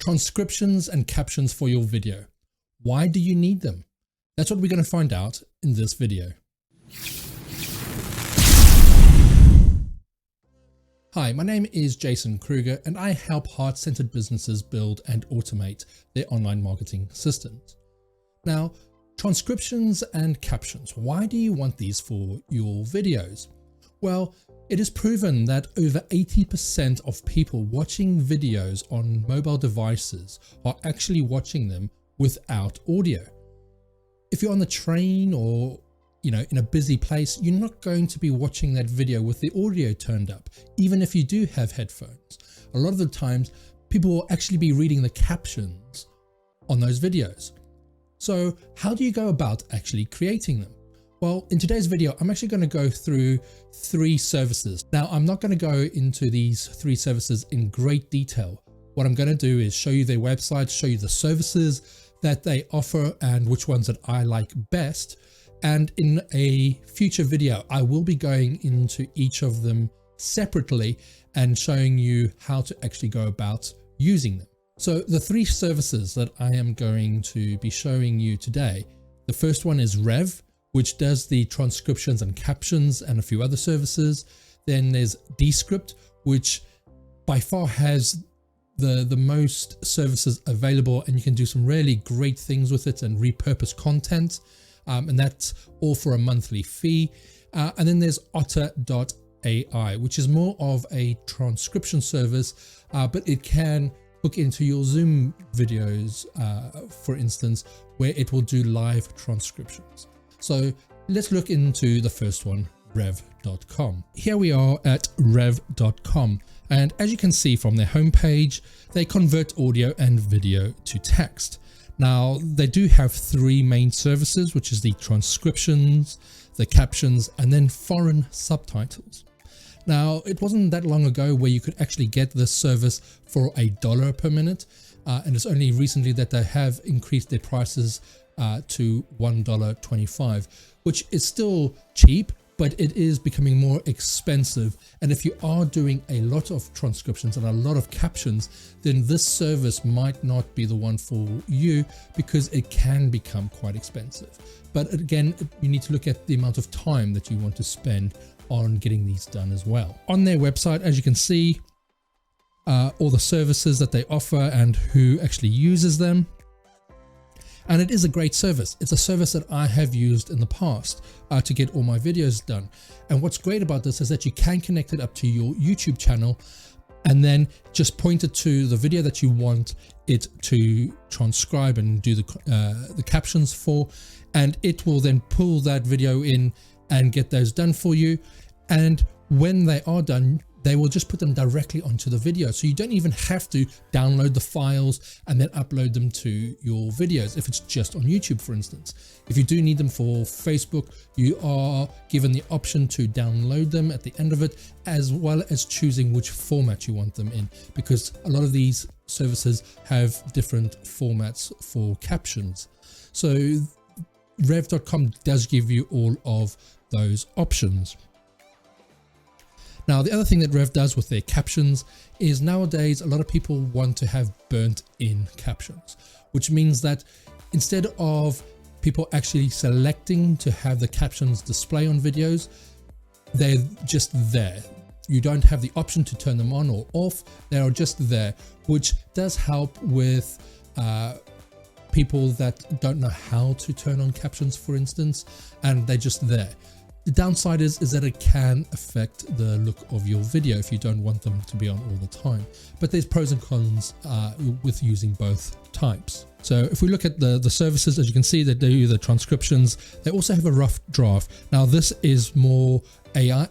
Transcriptions and captions for your video. Why do you need them? That's what we're going to find out in this video. Hi, my name is Jason Kruger and I help heart-centered businesses build and automate their online marketing systems. Now, transcriptions and captions. Why do you want these for your videos? Well, it is proven that over 80% of people watching videos on mobile devices are actually watching them without audio. If you're on the train or in a busy place, you're not going to be watching that video with the audio turned up, even if you do have headphones. A lot of the times, people will actually be reading the captions on those videos. So how do you go about actually creating them? Well, in today's video, I'm actually going to go through 3 services. Now, I'm not going to go into these 3 services in great detail. What I'm going to do is show you their website, show you the services that they offer and which ones that I like best. And in a future video, I will be going into each of them separately and showing you how to actually go about using them. So the 3 services that I am going to be showing you today, the first one is Rev, which does the transcriptions and captions and a few other services. Then there's Dscript, which by far has the most services available, and you can do some really great things with it and repurpose content. And that's all for a monthly fee. And then there's Otter.ai, which is more of a transcription service, but it can hook into your Zoom videos, for instance, where it will do live transcriptions. So let's look into the first one, Rev.com. Here we are at Rev.com. And as you can see from their homepage, they convert audio and video to text. Now, they do have 3 main services, which is the transcriptions, the captions, and then foreign subtitles. Now, it wasn't that long ago where you could actually get this service for $1 per minute. And it's only recently that they have increased their prices to $1.25, which is still cheap, but it is becoming more expensive. And if you are doing a lot of transcriptions and a lot of captions, then this service might not be the one for you because it can become quite expensive. But again, you need to look at the amount of time that you want to spend on getting these done as well. On their website, as you can see, all the services that they offer and who actually uses them. And it is a great service. It's a service that I have used in the past to get all my videos done. And what's great about this is that you can connect it up to your YouTube channel and then just point it to the video that you want it to transcribe and do the captions for. And it will then pull that video in and get those done for you. And when they are done, they will just put them directly onto the video. So you don't even have to download the files and then upload them to your videos if it's just on YouTube, for instance. If you do need them for Facebook, you are given the option to download them at the end of it, as well as choosing which format you want them in, because a lot of these services have different formats for captions. So Rev.com does give you all of those options. Now, the other thing that Rev does with their captions is nowadays a lot of people want to have burnt-in captions, which means that instead of people actually selecting to have the captions display on videos, they're just there. You don't have the option to turn them on or off. They are just there, which does help with people that don't know how to turn on captions, for instance, and they're just there. The downside is that it can affect the look of your video if you don't want them to be on all the time. But there's pros and cons with using both types. So if we look at the services, as you can see, they do the transcriptions. They also have a rough draft. Now this is more AI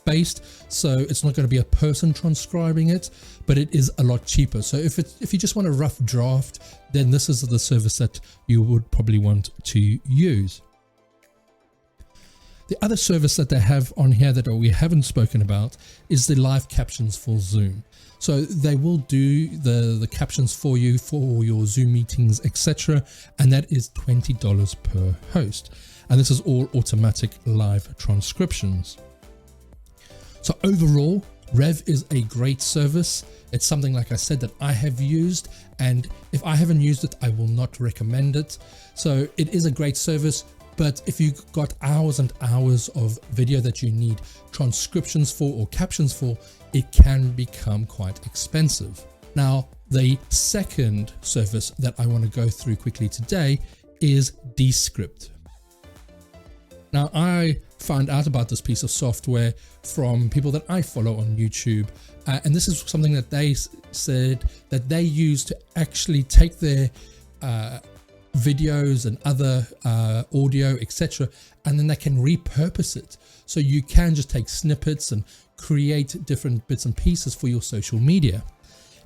based, so it's not going to be a person transcribing it, but it is a lot cheaper. So if you just want a rough draft, then this is the service that you would probably want to use. The other service that they have on here that we haven't spoken about is the live captions for Zoom. So they will do the captions for you for your Zoom meetings, etc. And that is $20 per host. And this is all automatic live transcriptions. So overall, Rev is a great service. It's something, like I said, that I have used, and if I haven't used it, I will not recommend it. So it is a great service, but if you've got hours and hours of video that you need transcriptions for or captions for, it can become quite expensive. Now, the second service that I want to go through quickly today is Dscript. Now, I found out about this piece of software from people that I follow on YouTube, and this is something that they said that they use to actually take their videos and other audio, etc., and then they can repurpose it. So you can just take snippets and create different bits and pieces for your social media.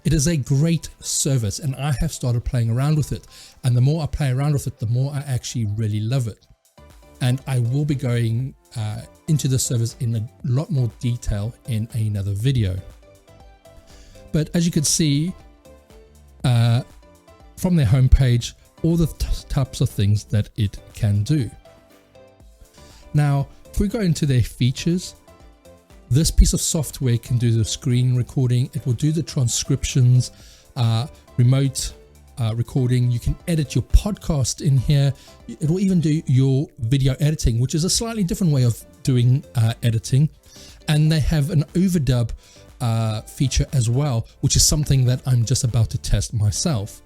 It is a great service, and I have started playing around with it, and the more I play around with it, the more I actually really love it. And I will be going into the service in a lot more detail in another video. But as you can see from their homepage, all the types of things that it can do. Now, if we go into their features, this piece of software can do the screen recording. It will do the transcriptions, remote recording. You can edit your podcast in here. It will even do your video editing, which is a slightly different way of doing editing. And they have an overdub feature as well, which is something that I'm just about to test myself.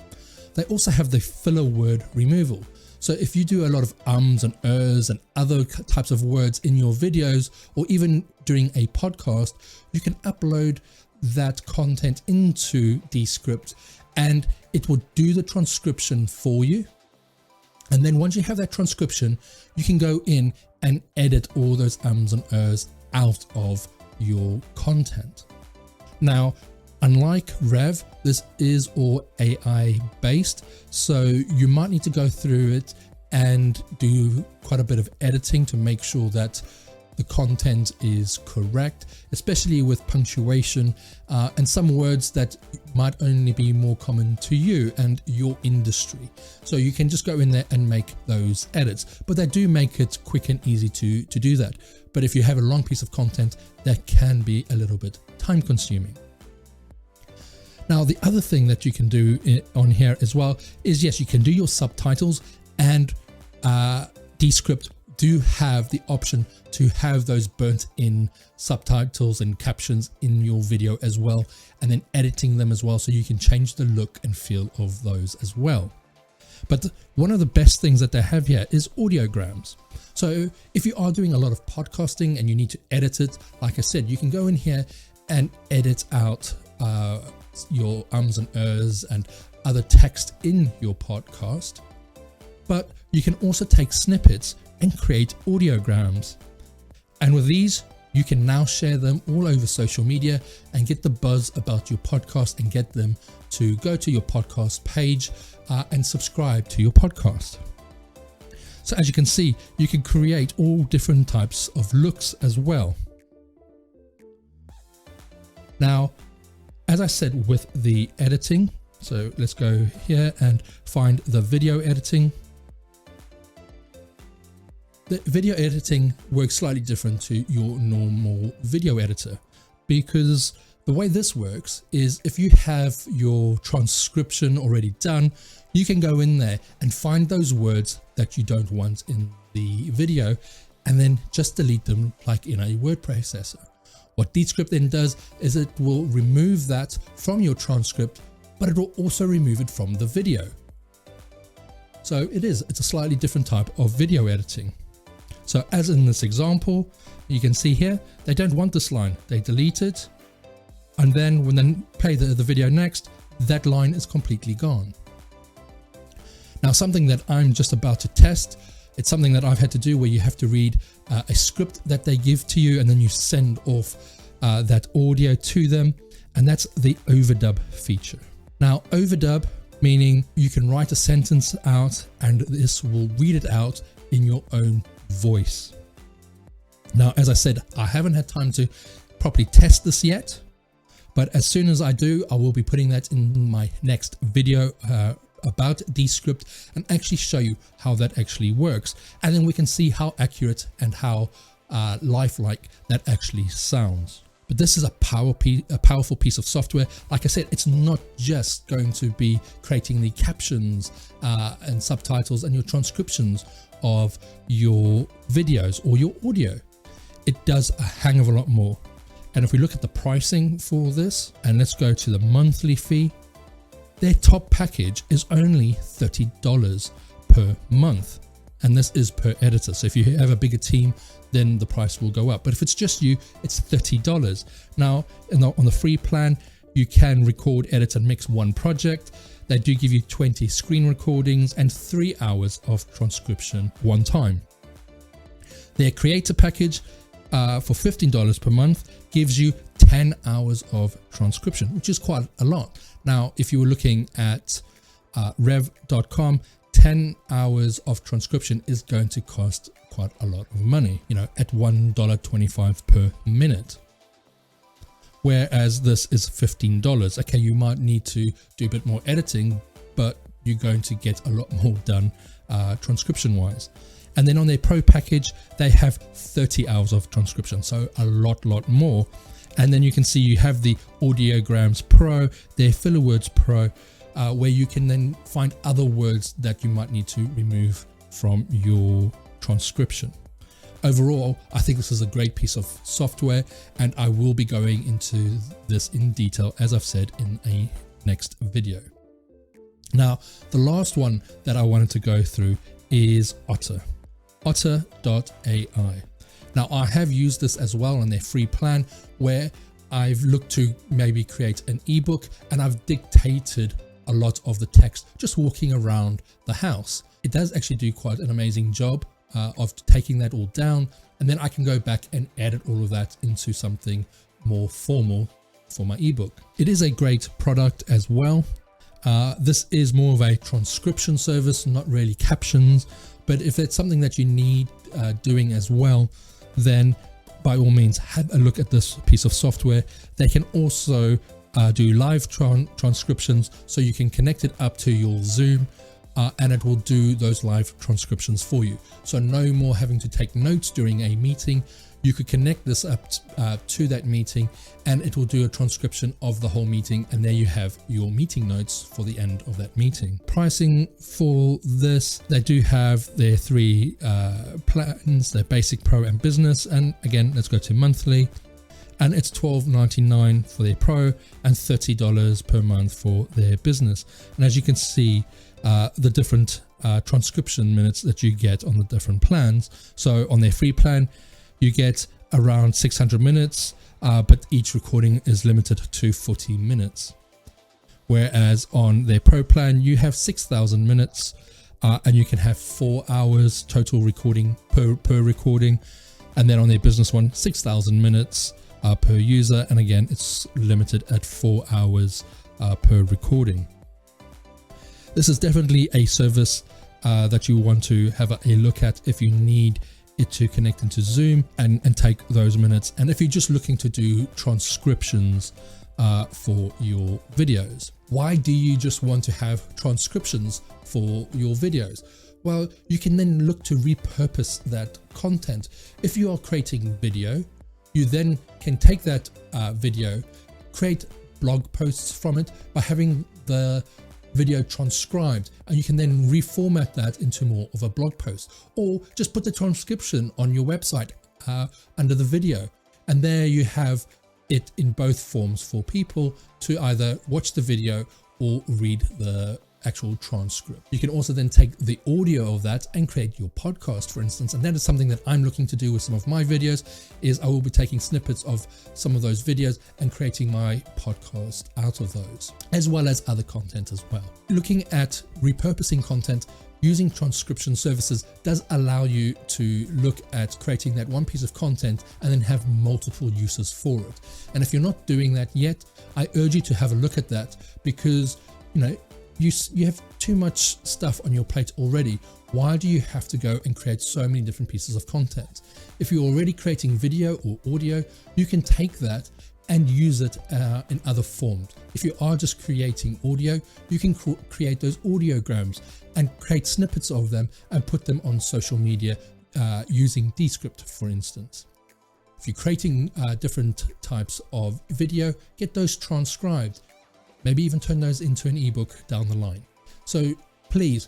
They also have the filler word removal. So if you do a lot of ums and ers and other types of words in your videos, or even during a podcast, you can upload that content into Dscript and it will do the transcription for you. And then once you have that transcription, you can go in and edit all those ums and ers out of your content. Now, unlike Rev, this is all AI based, so you might need to go through it and do quite a bit of editing to make sure that the content is correct, especially with punctuation and some words that might only be more common to you and your industry. So you can just go in there and make those edits, but they do make it quick and easy to do that. But if you have a long piece of content, that can be a little bit time consuming. Now, the other thing that you can do on here as well is, yes, you can do your subtitles, and Dscript do have the option to have those burnt in subtitles and captions in your video as well, and then editing them as well, so you can change the look and feel of those as well. But one of the best things that they have here is audiograms. So if you are doing a lot of podcasting and you need to edit it, like I said, you can go in here and edit out your ums and ers and other text in your podcast. But you can also take snippets and create audiograms. And with these, you can now share them all over social media and get the buzz about your podcast and get them to go to your podcast page and subscribe to your podcast. So as you can see, you can create all different types of looks as well. Now, as I said with the editing, so let's go here and find the video editing. The video editing works slightly different to your normal video editor, because the way this works is if you have your transcription already done, you can go in there and find those words that you don't want in the video and then just delete them like in a word processor. What Dscript then does is it will remove that from your transcript, but it will also remove it from the video. So it's a slightly different type of video editing. So as in this example, you can see here, they don't want this line, they delete it. And then when they play the video next, that line is completely gone. Now, something that I'm just about to test, it's something that I've had to do where you have to read a script that they give to you and then you send off that audio to them. And that's the overdub feature. Now, overdub, meaning you can write a sentence out and this will read it out in your own voice. Now, as I said, I haven't had time to properly test this yet, but as soon as I do, I will be putting that in my next video about Dscript and actually show you how that actually works. And then we can see how accurate and how lifelike that actually sounds. But this is a powerful piece of software. Like I said, it's not just going to be creating the captions and subtitles and your transcriptions of your videos or your audio. It does a hang of a lot more. And if we look at the pricing for this, and let's go to the monthly fee, their top package is only $30 per month. And this is per editor. So if you have a bigger team, then the price will go up. But if it's just you, it's $30. Now, on the free plan, you can record, edit, and mix one project. They do give you 20 screen recordings and 3 hours of transcription one time. Their creator package for $15 per month gives you 10 hours of transcription, which is quite a lot. Now, if you were looking at Revcom, 10 hours of transcription is going to cost quite a lot of money, at $1.25 per minute. Whereas this is $15. Okay, you might need to do a bit more editing, but you're going to get a lot more done transcription wise. And then on their pro package, they have 30 hours of transcription, so a lot more. And then you can see you have the Audiograms Pro, their filler words Pro, where you can then find other words that you might need to remove from your transcription. Overall, I think this is a great piece of software, and I will be going into this in detail, as I've said, in a next video. Now, the last one that I wanted to go through is autoresponder.ai. Now, I have used this as well on their free plan, where I've looked to maybe create an ebook, and I've dictated a lot of the text just walking around the house. It does actually do quite an amazing job of taking that all down, and then I can go back and edit all of that into something more formal for my ebook. It is a great product as well. This is more of a transcription service, not really captions, but if it's something that you need doing as well, then by all means have a look at this piece of software. They can also do live transcriptions, so you can connect it up to your Zoom and it will do those live transcriptions for you. So no more having to take notes during a meeting. You could connect this up to that meeting, and it will do a transcription of the whole meeting, and there you have your meeting notes for the end of that meeting. Pricing for this, they do have their 3 plans, their basic, pro, and business. And again, let's go to monthly, and it's $12.99 for their pro and $30 per month for their business. And as you can see, the different transcription minutes that you get on the different plans. So on their free plan, you get around 600 minutes, but each recording is limited to 40 minutes. Whereas on their pro plan, you have 6,000 minutes, and you can have 4 hours total recording per recording. And then on their business one, 6,000 minutes per user. And again, it's limited at 4 hours per recording. This is definitely a service that you want to have a look at if you need it to connect into Zoom and take those minutes. And if you're just looking to do transcriptions for your videos. Why do you just want to have transcriptions for your videos? Well, you can then look to repurpose that content. If you are creating video, you then can take that video, create blog posts from it by having the video transcribed, and you can then reformat that into more of a blog post, or just put the transcription on your website under the video, and there you have it in both forms for people to either watch the video or read the actual transcript. You can also then take the audio of that and create your podcast, for instance, and that is something that I'm looking to do with some of my videos. Is I will be taking snippets of some of those videos and creating my podcast out of those, as well as other content as well. Looking at repurposing content using transcription services does allow you to look at creating that one piece of content and then have multiple uses for it. And if you're not doing that yet, I urge you to have a look at that, because you have too much stuff on your plate already. Why do you have to go and create so many different pieces of content? If you're already creating video or audio, you can take that and use it in other forms. If you are just creating audio, you can create those audiograms and create snippets of them and put them on social media using Dscript, for instance. If you're creating different types of video, get those transcribed. Maybe even turn those into an ebook down the line. So please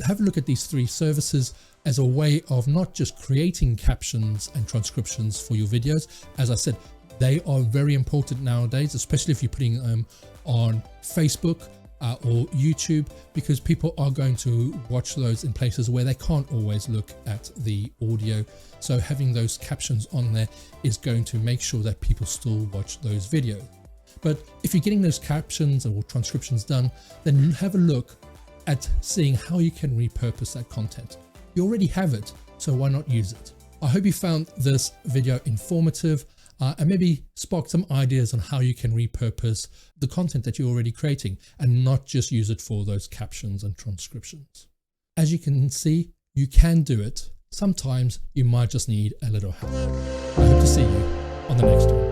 have a look at these 3 services as a way of not just creating captions and transcriptions for your videos. As I said, they are very important nowadays, especially if you're putting them on Facebook or YouTube, because people are going to watch those in places where they can't always look at the audio. So having those captions on there is going to make sure that people still watch those videos. But if you're getting those captions or transcriptions done, then have a look at seeing how you can repurpose that content. You already have it, so why not use it? I hope you found this video informative and maybe sparked some ideas on how you can repurpose the content that you're already creating and not just use it for those captions and transcriptions. As you can see, you can do it. Sometimes you might just need a little help. I hope to see you on the next one.